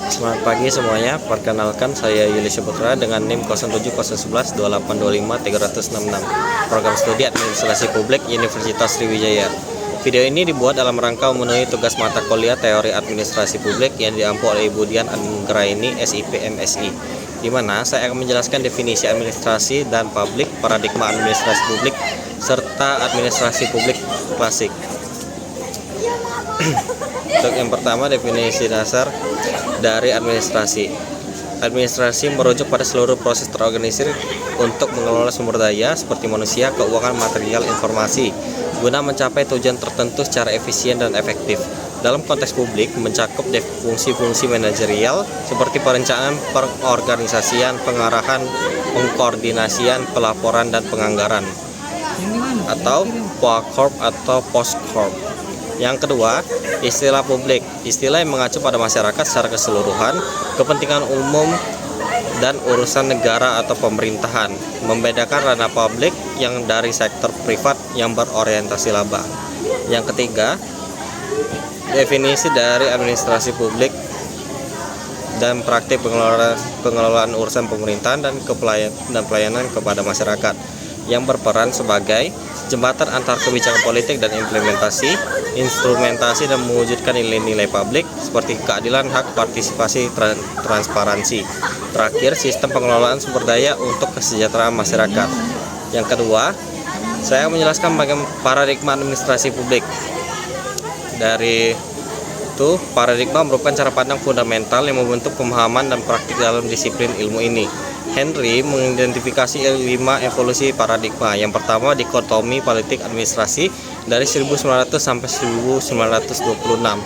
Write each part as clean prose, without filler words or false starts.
Selamat pagi semuanya, perkenalkan saya Yuli Syuputra dengan NIM 07011128253666, Program Studi Administrasi Publik Universitas Sriwijaya. Video ini dibuat dalam rangka memenuhi tugas mata kuliah Teori Administrasi Publik yang diampu oleh Ibu Dian Anggraini, SIP MSI, di mana saya akan menjelaskan definisi administrasi dan publik, paradigma administrasi publik, serta administrasi publik klasik. Untuk yang pertama, definisi dasar dari administrasi. Administrasi merujuk pada seluruh proses terorganisir untuk mengelola sumber daya seperti manusia, keuangan, material, informasi guna mencapai tujuan tertentu secara efisien dan efektif. Dalam konteks publik, mencakup fungsi-fungsi manajerial seperti perencanaan, pengorganisasian, pengarahan, pengkoordinasian, pelaporan, dan penganggaran, atau POAKORP atau POSKORP. Yang kedua, istilah publik. Istilah yang mengacu pada masyarakat secara keseluruhan, kepentingan umum, dan urusan negara atau pemerintahan. Membedakan ranah publik yang dari sektor privat yang berorientasi laba. Yang ketiga, definisi dari administrasi publik dan praktik pengelolaan urusan pemerintahan dan pelayanan kepada masyarakat, yang berperan sebagai jembatan antar kebijakan politik dan implementasi, instrumentasi dan mewujudkan nilai-nilai publik seperti keadilan, hak, partisipasi, transparansi. Terakhir, sistem pengelolaan sumber daya untuk kesejahteraan masyarakat. Yang kedua, saya menjelaskan bagaimana paradigma administrasi publik. Dari itu, paradigma merupakan cara pandang fundamental yang membentuk pemahaman dan praktik dalam disiplin ilmu ini. Henry mengidentifikasi 5 evolusi paradigma. Yang pertama, dikotomi politik administrasi dari 1900 sampai 1926.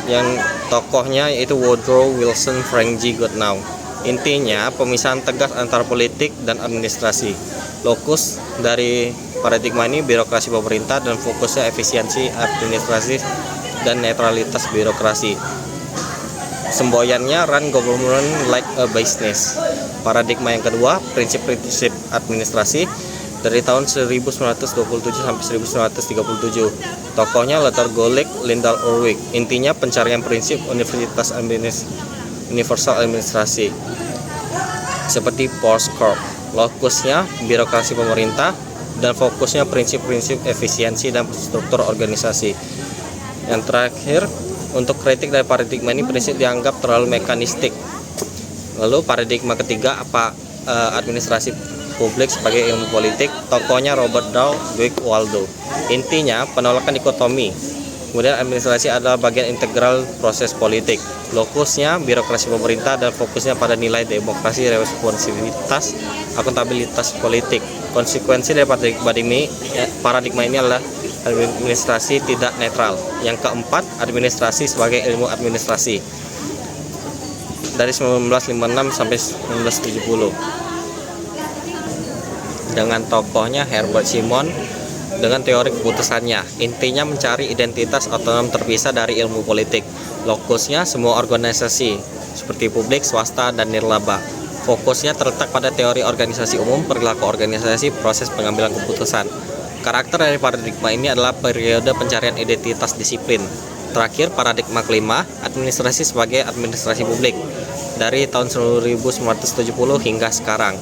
Yang tokohnya yaitu Woodrow Wilson, Frank G. Goodenough. Intinya, pemisahan tegas antara politik dan administrasi. Lokus dari paradigma ini birokrasi pemerintah dan fokusnya efisiensi administrasi dan netralitas birokrasi. Semboyannya run government like a business. Paradigma yang kedua, prinsip-prinsip administrasi dari tahun 1927 sampai 1937. Tokohnya Luther Gulick, Lyndall Urwig. Intinya pencarian prinsip universal administrasi seperti POSKORP. Lokusnya birokrasi pemerintah dan fokusnya prinsip-prinsip efisiensi dan struktur organisasi. Yang terakhir, untuk kritik dari paradigma ini, prinsip dianggap terlalu mekanistik. Lalu paradigma ketiga, administrasi publik sebagai ilmu politik. Tokohnya Robert Dahl, Dwight Waldo. Intinya penolakan dikotomi. Kemudian administrasi adalah bagian integral proses politik. Lokusnya birokrasi pemerintah dan fokusnya pada nilai demokrasi, responsivitas, akuntabilitas politik. Konsekuensi dari paradigma ini adalah administrasi tidak netral. Yang keempat, administrasi sebagai ilmu administrasi dari 1956 sampai 1970 dengan tokohnya Herbert Simon dengan teori keputusannya. Intinya mencari identitas otonom terpisah dari ilmu politik. Lokusnya semua organisasi seperti publik, swasta, dan nirlaba. Fokusnya terletak pada teori organisasi umum, perilaku organisasi, proses pengambilan keputusan. Karakter dari paradigma ini adalah periode pencarian identitas disiplin. Terakhir, paradigma kelima, administrasi sebagai administrasi publik dari tahun 1970 hingga sekarang.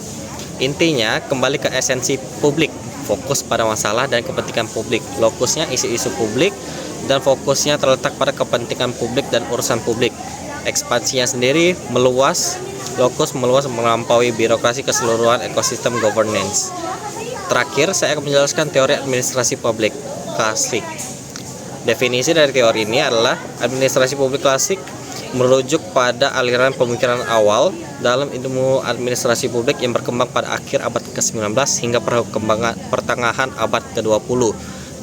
Intinya kembali ke esensi publik, fokus pada masalah dan kepentingan publik. Lokusnya isu-isu publik dan fokusnya terletak pada kepentingan publik dan urusan publik. Ekspansinya sendiri meluas, lokus meluas melampaui birokrasi keseluruhan ekosistem governance. Terakhir, saya akan menjelaskan teori administrasi publik klasik. Definisi dari teori ini adalah administrasi publik klasik merujuk pada aliran pemikiran awal dalam ilmu administrasi publik yang berkembang pada akhir abad ke-19 hingga pertengahan abad ke-20.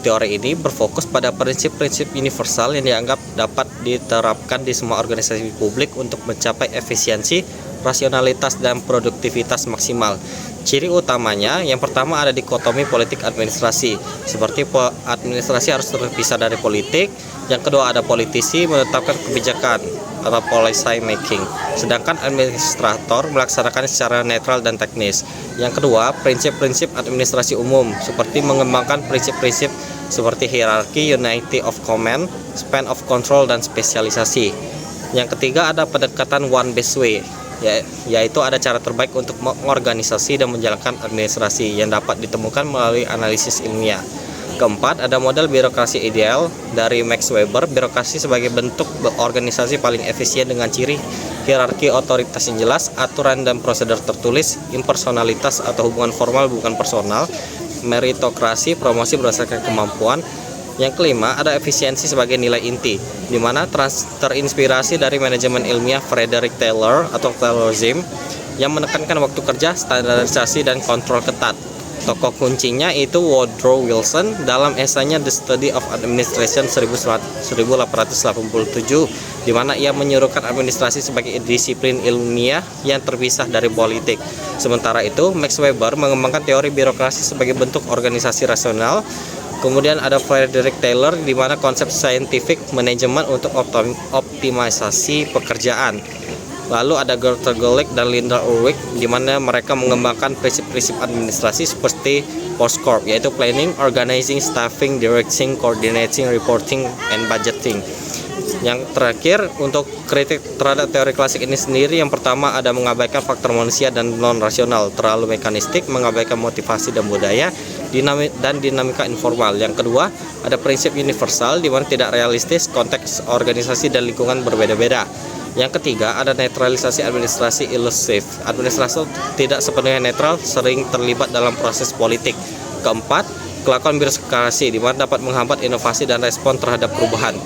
Teori ini berfokus pada prinsip-prinsip universal yang dianggap dapat diterapkan di semua organisasi publik untuk mencapai efisiensi, rasionalitas, dan produktivitas maksimal. Ciri utamanya, yang pertama ada dikotomi politik administrasi, seperti administrasi harus terpisah dari politik. Yang kedua ada politisi menetapkan kebijakan atau policy making, sedangkan administrator melaksanakannya secara netral dan teknis. Yang kedua, prinsip-prinsip administrasi umum, seperti mengembangkan prinsip-prinsip seperti hierarki, unity of command, span of control, dan spesialisasi. Yang ketiga ada pendekatan one best way, yaitu ada cara terbaik untuk mengorganisasi dan menjalankan administrasi yang dapat ditemukan melalui analisis ilmiah. Keempat, ada model birokrasi ideal dari Max Weber. Birokrasi sebagai bentuk organisasi paling efisien dengan ciri hierarki otoritas yang jelas, aturan dan prosedur tertulis, impersonalitas atau hubungan formal bukan personal, meritokrasi, promosi berdasarkan kemampuan. Yang kelima, ada efisiensi sebagai nilai inti, di mana terinspirasi dari manajemen ilmiah Frederick Taylor atau Taylorism yang menekankan waktu kerja, standarisasi, dan kontrol ketat. Tokoh kuncinya itu Woodrow Wilson dalam esainya The Study of Administration 1887, di mana ia menyuruhkan administrasi sebagai disiplin ilmiah yang terpisah dari politik. Sementara itu, Max Weber mengembangkan teori birokrasi sebagai bentuk organisasi rasional. Kemudian ada Frederick Taylor di mana konsep scientific management untuk optimisasi pekerjaan. Lalu ada Gertrude Gulick dan Linda Ulrich di mana mereka mengembangkan prinsip-prinsip administrasi seperti POSCORP, yaitu planning, organizing, staffing, directing, coordinating, reporting, and budgeting. Yang terakhir, untuk kritik terhadap teori klasik ini sendiri, yang pertama ada mengabaikan faktor manusia dan non-rasional, terlalu mekanistik, mengabaikan motivasi dan budaya, dan dinamika informal. Yang kedua, ada prinsip universal di mana tidak realistis, konteks organisasi dan lingkungan berbeda-beda. Yang ketiga, ada netralisasi administrasi ilusif. Administrasi tidak sepenuhnya netral, sering terlibat dalam proses politik. Keempat, kelakuan birokrasi di mana dapat menghambat inovasi dan respon terhadap perubahan.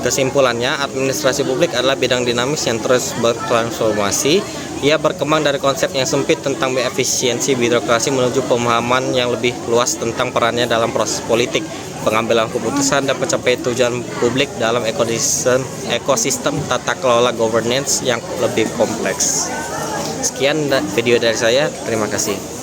Kesimpulannya, administrasi publik adalah bidang dinamis yang terus bertransformasi. Ia berkembang dari konsep yang sempit tentang efisiensi birokrasi menuju pemahaman yang lebih luas tentang perannya dalam proses politik, pengambilan keputusan, dan pencapaian tujuan publik dalam ekosistem tata kelola governance yang lebih kompleks. Sekian video dari saya, terima kasih.